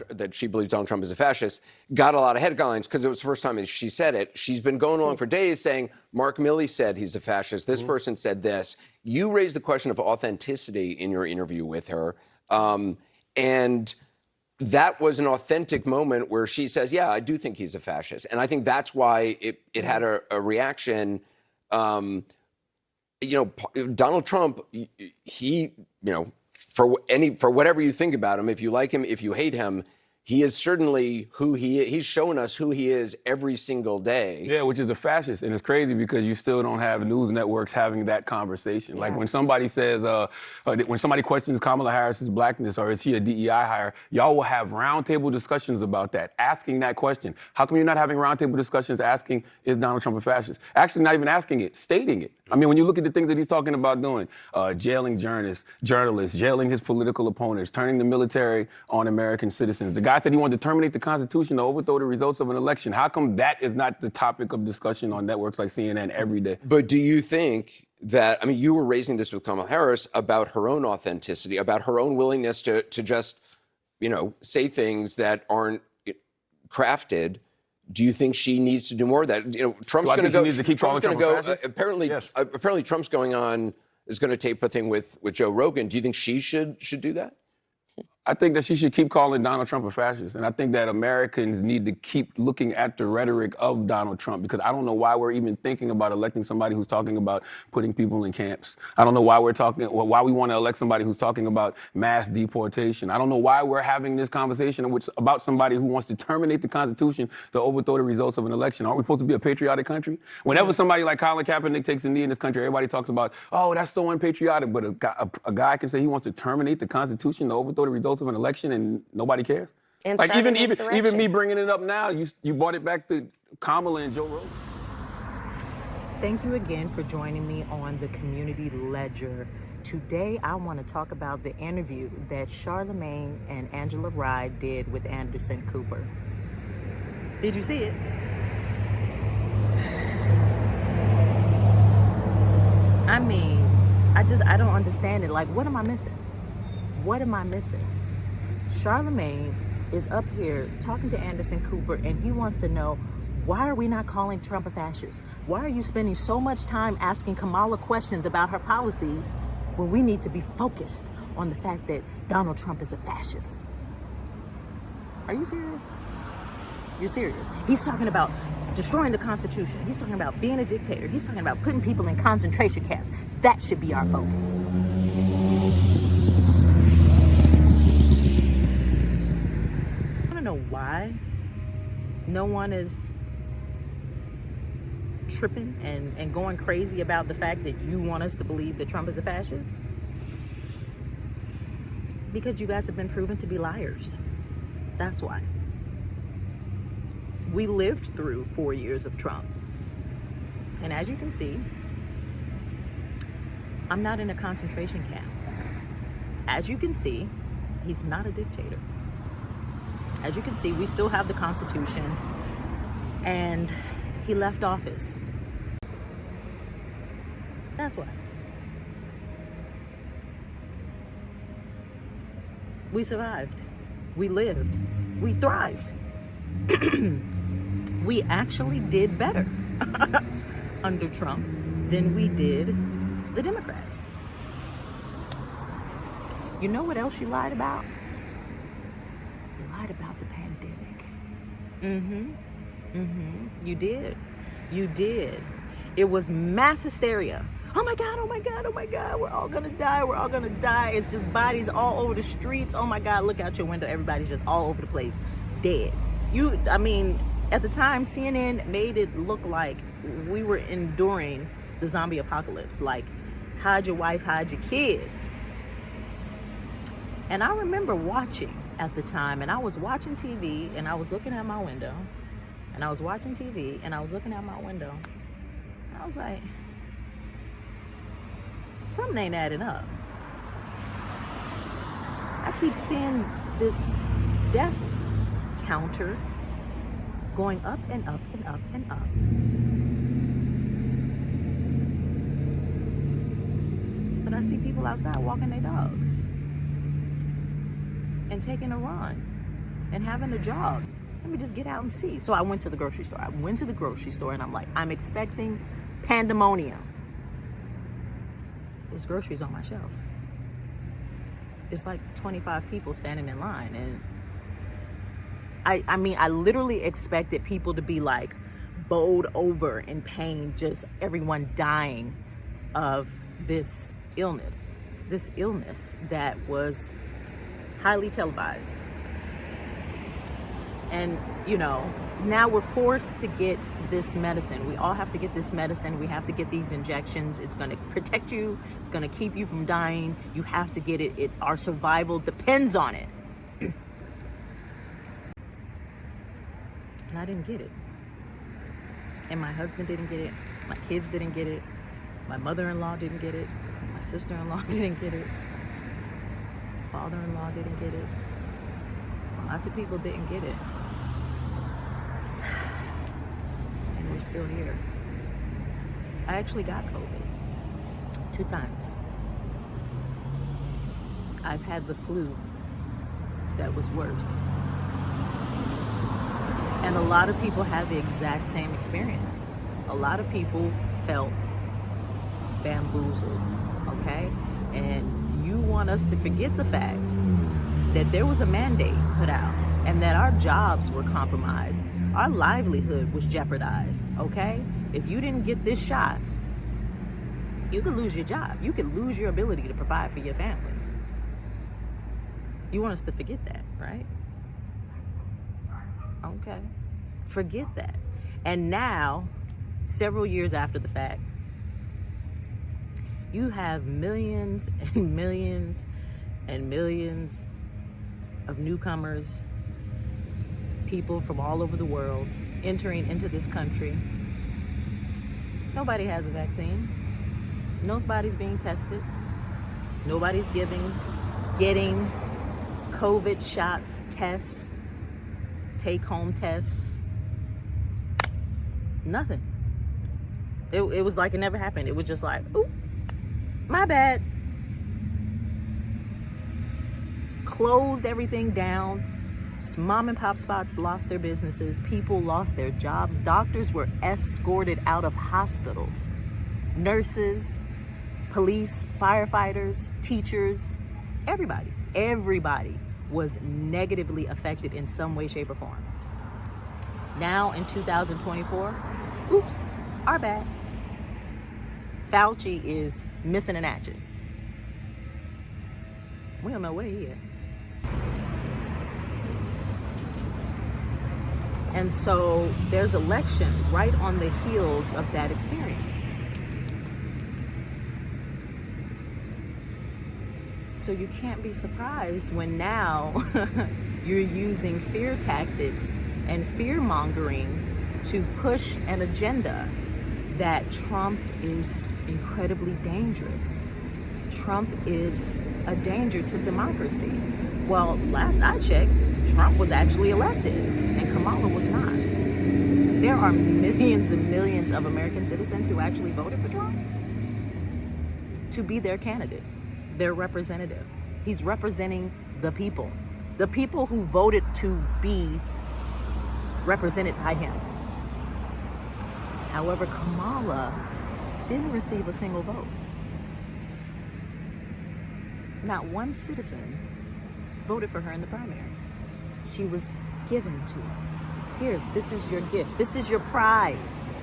that she believes Donald Trump is a fascist, got a lot of headlines because it was the first time she said it. She's been going along for days saying, Mark Milley said he's a fascist. This person said this. You raised the question of authenticity in your interview with her. And that was an authentic moment where she says, yeah, I do think he's a fascist. And I think that's why it had a reaction. Donald Trump, he, for whatever you think about him, if you like him, if you hate him, he is certainly who he is. He's shown us who he is every single day. Yeah, which is a fascist. And it's crazy because you still don't have news networks having that conversation. Yeah. Like when somebody says, when somebody questions Kamala Harris's blackness or is she a DEI hire, y'all will have roundtable discussions about that, asking that question. How come you're not having roundtable discussions asking, is Donald Trump a fascist? Actually not even asking it, stating it. I mean, when you look at the things that he's talking about doing, jailing journalists, jailing his political opponents, turning the military on American citizens. The guy said he wanted to terminate the Constitution to overthrow the results of an election. How come that is not the topic of discussion on networks like CNN every day? But do you think that, I mean, you were raising this with Kamala Harris about her own authenticity, about her own willingness to just, say things that aren't crafted. Do you think she needs to do more of that? Trump's going to go. Trump's going to go. Apparently, Trump's going on is going to tape a thing with Joe Rogan. Do you think she should do that? I think that she should keep calling Donald Trump a fascist. And I think that Americans need to keep looking at the rhetoric of Donald Trump, because I don't know why we're even thinking about electing somebody who's talking about putting people in camps. I don't know why why we want to elect somebody who's talking about mass deportation. I don't know why we're having this conversation about somebody who wants to terminate the Constitution to overthrow the results of an election. Aren't we supposed to be a patriotic country? Whenever somebody like Colin Kaepernick takes a knee in this country, everybody talks about, oh, that's so unpatriotic. But a guy can say he wants to terminate the Constitution to overthrow the results of an election and nobody cares. And like even me bringing it up now, you brought it back to Kamala and Joe Rogan. Thank you again for joining me on the Community Ledger. Today I want to talk about the interview that Charlamagne and Angela Rye did with Anderson Cooper. Did you see it? I mean, I don't understand it. Like, what am I missing? What am I missing? Charlamagne is up here talking to Anderson Cooper, and he wants to know, why are we not calling Trump a fascist? Why are you spending so much time asking Kamala questions about her policies when we need to be focused on the fact that Donald Trump is a fascist? Are you serious? You're serious. He's talking about destroying the Constitution. He's talking about being a dictator. He's talking about putting people in concentration camps. That should be our focus. Know why no one is tripping and going crazy about the fact that you want us to believe that Trump is a fascist? Because you guys have been proven to be liars. That's why. We lived through 4 years of Trump. And as you can see, I'm not in a concentration camp. As you can see, he's not a dictator. As you can see, we still have the Constitution, and he left office. That's why. We survived. We lived. We thrived. We actually did better under Trump than we did the Democrats. You know what else you lied about? About the pandemic. You did. You did. It was mass hysteria. Oh my God, oh my God, oh my God, we're all gonna die, we're all gonna die. It's just bodies all over the streets. Oh my God, look out your window, everybody's just all over the place, dead. At the time, CNN made it look like we were enduring the zombie apocalypse, like hide your wife, hide your kids. And I remember watching at the time, and I was watching TV, and I was looking at my window, and I was watching TV, and I was looking at my window, and I was like, something ain't adding up. I keep seeing this death counter going up and up and up and up. But I see people outside walking their dogs and taking a run. and having a jog. Let me just get out and see. So I went to the grocery store. And I'm like, I'm expecting pandemonium. There's groceries on my shelf. It's like 25 people standing in line. And I mean, I literally expected people to be like bowled over in pain, just everyone dying of this illness that was highly televised. And, you know, now we're forced to get this medicine. We all have to get this medicine. We have to get these injections. It's going to protect you. It's going to keep you from dying. You have to get it. Our survival depends on it. And I didn't get it. And my husband didn't get it. My kids didn't get it. My mother-in-law didn't get it. My sister-in-law didn't get it. Father-in-law didn't get it. Lots of people didn't get it. And we're still here. I actually got COVID 2 times. I've had the flu that was worse. And a lot of people had the exact same experience. A lot of people felt bamboozled, okay? And you want us to forget the fact that there was a mandate put out and that our jobs were compromised. Our livelihood was jeopardized, okay? If you didn't get this shot, you could lose your job. You could lose your ability to provide for your family. You want us to forget that, right? Okay. Forget that. And now, several years after the fact, you have millions and millions and millions of newcomers, people from all over the world entering into this country. Nobody has a vaccine. Nobody's being tested. Nobody's getting COVID shots, tests, take-home tests. Nothing. It was like it never happened. It was just like, oop, my bad. Closed everything down. Mom and pop spots lost their businesses. People lost their jobs. Doctors were escorted out of hospitals. Nurses, police, firefighters, teachers, everybody was negatively affected in some way, shape, or form. Now in 2024, oops, our bad. Fauci is missing in action. We don't know where he is. And so there's election right on the heels of that experience. So you can't be surprised when now you're using fear tactics and fear mongering to push an agenda that Trump is incredibly dangerous. Trump is a danger to democracy. Well, last I checked, Trump was actually elected and Kamala was not. There are millions and millions of American citizens who actually voted for Trump to be their candidate, their representative. He's representing the people who voted to be represented by him. However, Kamala didn't receive a single vote. Not one citizen voted for her in the primary. She was given to us. Here, this is your gift. This is your prize.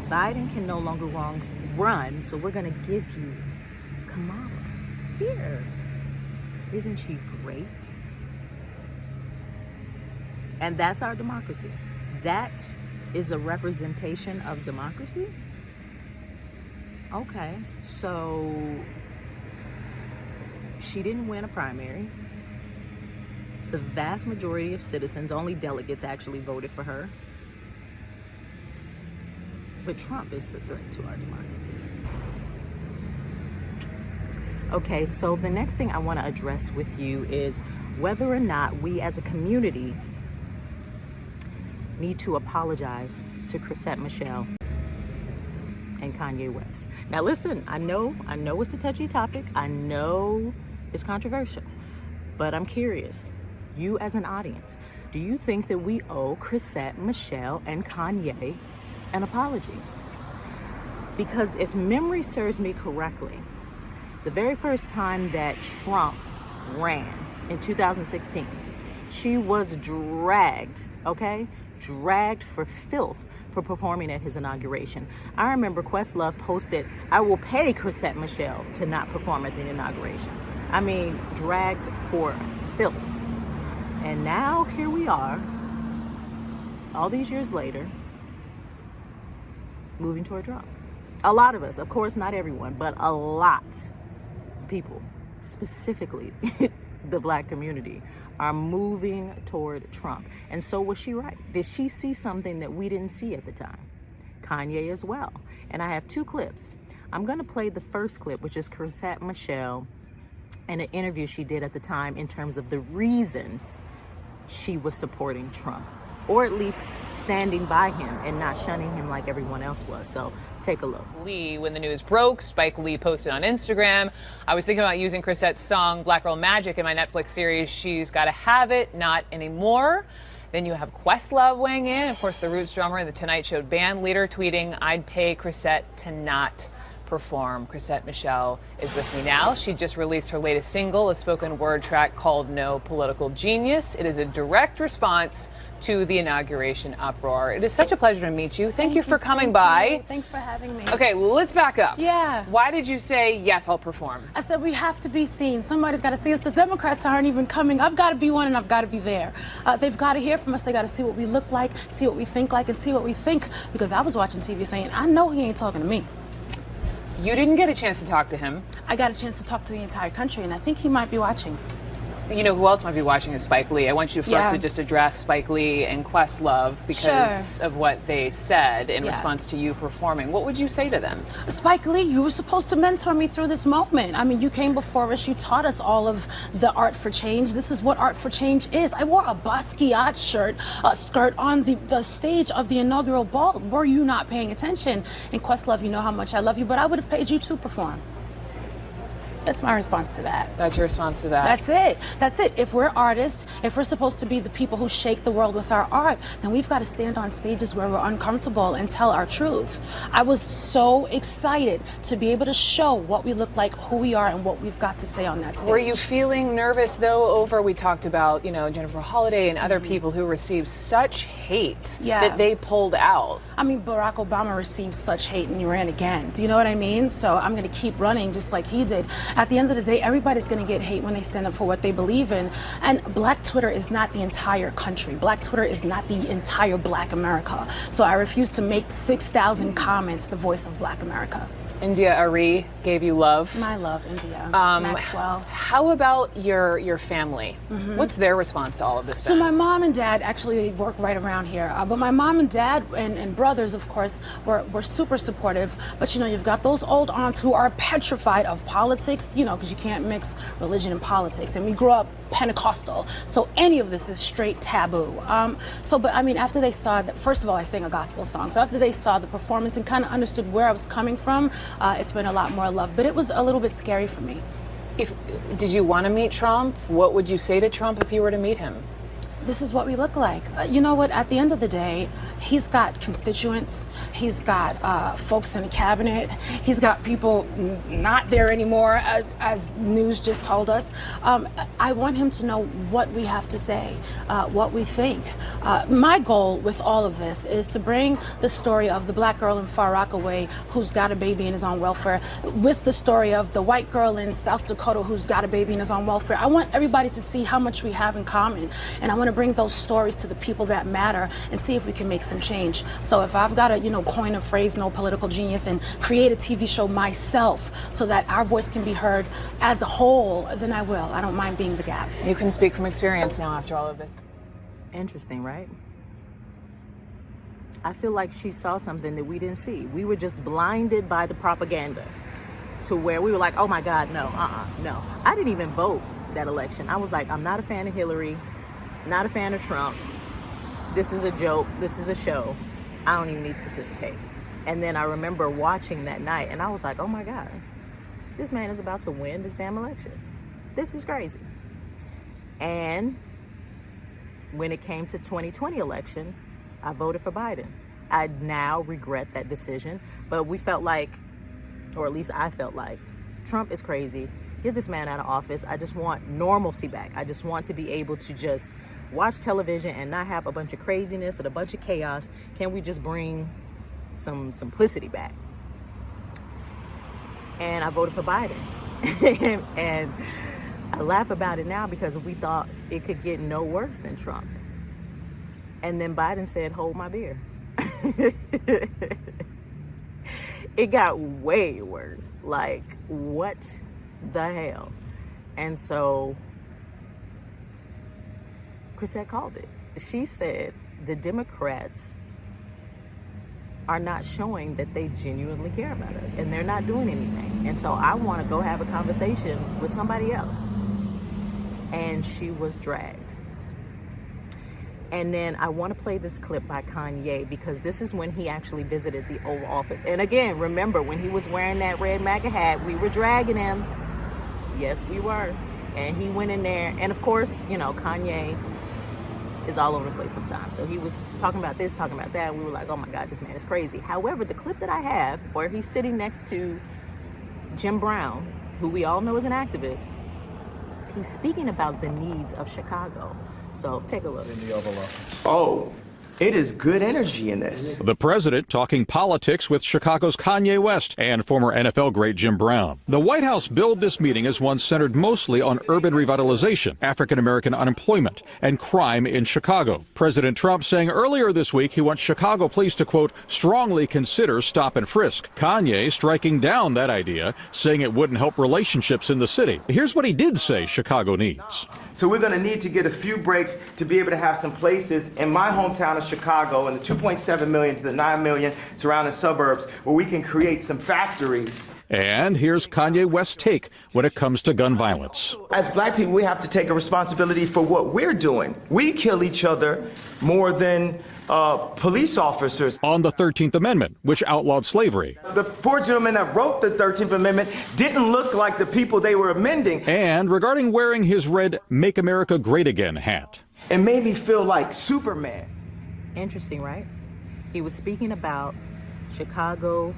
Biden can no longer run, so we're going to give you Kamala. Here. Isn't she great? And that's our democracy. That is a representation of democracy? Okay, so she didn't win a primary. The vast majority of citizens, only delegates actually voted for her. But Trump is a threat to our democracy. Okay, so the next thing I want to address with you is whether or not we as a community need to apologize to Chrisette Michele and Kanye West. Now listen, I know it's a touchy topic. I know it's controversial, but I'm curious. you as an audience, do you think that we owe Chrisette Michele and Kanye an apology? Because if memory serves me correctly, the very first time that Trump ran in 2016, she was dragged, okay? Dragged for filth for performing at his inauguration. I remember Questlove posted, "I will pay Chrisette Michele to not perform at the inauguration." I mean, dragged for filth. And now here we are, all these years later, moving toward Trump. A lot of us, of course, not everyone, but a lot of people, specifically the Black community, are moving toward Trump. And so was she right? Did she see something that we didn't see at the time? Kanye as well. And I have two clips. I'm going to play the first clip, which is Chrisette Michele and an interview she did at the time in terms of the reasons she was supporting Trump, or at least standing by him and not shunning him like everyone else was. So take a look. Lee, when the news broke, Spike Lee posted on Instagram, "I was thinking about using Chrisette's song Black Girl Magic in my Netflix series She's Gotta Have It, Not Anymore." Then you have Questlove weighing in, of course, the Roots drummer and the Tonight Show band leader, tweeting, "I'd pay Chrisette to not perform." Chrisette Michele is with me now. She just released her latest single, a spoken word track called No Political Genius. It is a direct response to the inauguration uproar. It is such a pleasure to meet you. Thank you for coming by. Thanks for having me. Okay, let's back up. Yeah. Why did you say, yes, I'll perform? I said we have to be seen. Somebody's got to see us. The Democrats aren't even coming. I've got to be one, and I've got to be there. They've got to hear from us. They got to see what we look like, see what we think like, and see what we think. Because I was watching TV saying, I know he ain't talking to me. You didn't get a chance to talk to him. I got a chance to talk to the entire country, and I think he might be watching. You know who else might be watching is Spike Lee. I want you first to just address Spike Lee and Questlove because of what they said in response to you performing. What would you say to them? Spike Lee, you were supposed to mentor me through this moment. I mean, you came before us. You taught us all of the art for change. This is what art for change is. I wore a Basquiat skirt on the stage of the inaugural ball. Were you not paying attention? And Questlove, you know how much I love you, but I would have paid you to perform. That's my response to that. That's your response to that? That's it. That's it. If we're artists, if we're supposed to be the people who shake the world with our art, then we've got to stand on stages where we're uncomfortable and tell our truth. I was so excited to be able to show what we look like, who we are, and what we've got to say on that stage. Were you feeling nervous, though, over, we talked about, you know, Jennifer Holliday and other people who received such hate that they pulled out? I mean, Barack Obama received such hate and he ran again. Do you know what I mean? So I'm going to keep running just like he did. At the end of the day, everybody's going to get hate when they stand up for what they believe in. And Black Twitter is not the entire country. Black Twitter is not the entire Black America. So I refuse to make 6,000 comments the voice of Black America. India Ari gave you love. My love, India. Maxwell. How about your family? What's their response to all of this? So my mom and dad actually work right around here. But my mom and dad and brothers, of course, were super supportive. But, you know, you've got those old aunts who are petrified of politics, you know, because you can't mix religion and politics. And we grew up Pentecostal. So any of this is straight taboo. But I mean, after they saw that, first of all, I sang a gospel song. So after they saw the performance and kind of understood where I was coming from, it's been a lot more love. But it was a little bit scary for me. Did you want to meet Trump? What would you say to Trump if you were to meet him? This is what we look like. You know what? At the end of the day, he's got constituents. He's got folks in the cabinet. He's got people not there anymore, as news just told us. I want him to know what we have to say, what we think. My goal with all of this is to bring the story of the Black girl in Far Rockaway who's got a baby and is on welfare with the story of the white girl in South Dakota who's got a baby and is on welfare. I want everybody to see how much we have in common, and I want to bring those stories to the people that matter and see if we can make some change. So if I've got to, you know, coin a phrase, no political genius, and create a TV show myself so that our voice can be heard as a whole, then I will. I don't mind being the gap. You can speak from experience now after all of this. Interesting, right? I feel like she saw something that we didn't see. We were just blinded by the propaganda to where we were like, oh my God, no, no. I didn't even vote that election. I was like, I'm not a fan of Hillary. Not a fan of Trump. This is a joke. This is a show. I don't even need to participate. And then I remember watching that night and I was like, oh my God, this man is about to win this damn election. This is crazy. And when it came to 2020 election, I voted for Biden. I now regret that decision, but we felt like, or at least I felt like, Trump is crazy. Get this man out of office. I just want normalcy back. I just want to be able to just watch television and not have a bunch of craziness and a bunch of chaos. Can we just bring some simplicity back? And I voted for Biden. And I laugh about it now because we thought it could get no worse than Trump. And then Biden said, hold my beer. It got way worse. Like, what the hell? And so Chrisette called it. She said the Democrats are not showing that they genuinely care about us, and they're not doing anything. And so I want to go have a conversation with somebody else. And she was dragged. And then I want to play this clip by Kanye because this is when he actually visited the Oval Office. And again, remember, when he was wearing that red MAGA hat, we were dragging him. Yes, we were. And he went in there. And of course, you know, Kanye is all over the place sometimes. So he was talking about this, talking about that. And we were like, oh my God, this man is crazy. However, the clip that I have where he's sitting next to Jim Brown, who we all know is an activist, he's speaking about the needs of Chicago. So take a look. Oh, it is good energy in this. The president talking politics with Chicago's Kanye West and former NFL great Jim Brown. The White House billed this meeting as one centered mostly on urban revitalization, African-American unemployment, and crime in Chicago. President Trump saying earlier this week he wants Chicago police to, quote, strongly consider stop and frisk. Kanye striking down that idea, saying it wouldn't help relationships in the city. Here's what he did say Chicago needs. So we're going to need to get a few breaks to be able to have some places in my hometown of Chicago and the 2.7 million to the 9 million surrounding suburbs where we can create some factories. And here's Kanye West's take when it comes to gun violence. As black people, we have to take a responsibility for what we're doing. We kill each other more than police officers. On the 13th Amendment, which outlawed slavery. The poor gentleman that wrote the 13th Amendment didn't look like the people they were amending. And regarding wearing his red Make America Great Again hat. It made me feel like Superman. Interesting, right? He was speaking about Chicago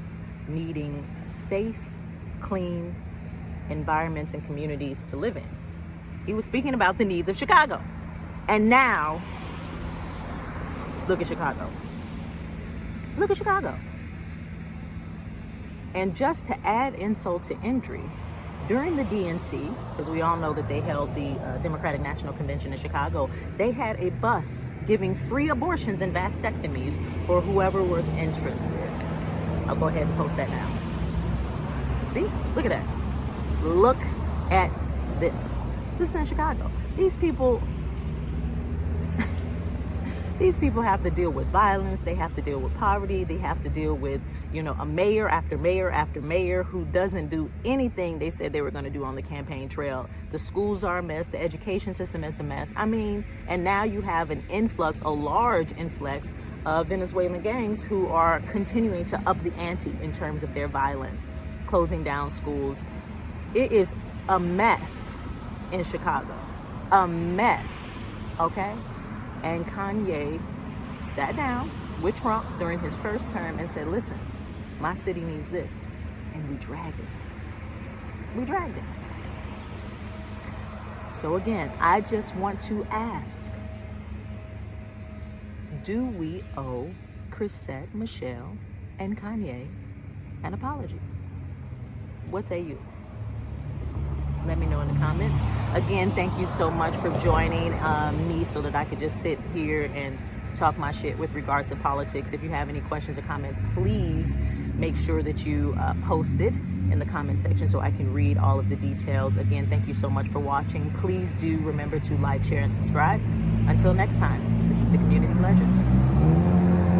needing safe, clean environments and communities to live in. He was speaking about the needs of Chicago. And now, look at Chicago. Look at Chicago. And just to add insult to injury, during the DNC, because we all know that they held the Democratic National Convention in Chicago, they had a bus giving free abortions and vasectomies for whoever was interested. I'll go ahead and post that now. See? Look at that. Look at this. This is in Chicago. These people have to deal with violence. They have to deal with poverty. They have to deal with, you know, a mayor after mayor after mayor who doesn't do anything they said they were going to do on the campaign trail. The schools are a mess. The education system is a mess. I mean, and now you have an influx, a large influx of Venezuelan gangs who are continuing to up the ante in terms of their violence, closing down schools. It is a mess in Chicago. A mess, okay? And Kanye sat down with Trump during his first term and said, listen, my city needs this. And we dragged him. We dragged him. So again, I just want to ask, do we owe Chrisette Michele and Kanye an apology? What say you? Let me know in the comments. Again, thank you so much for joining me so that I could just sit here and talk my shit with regards to politics. If you have any questions or comments, please make sure that you post it in the comment section so I can read all of the details. Again, thank you so much for watching. Please do remember to like, share, and subscribe. Until next time, this is the Community Legend.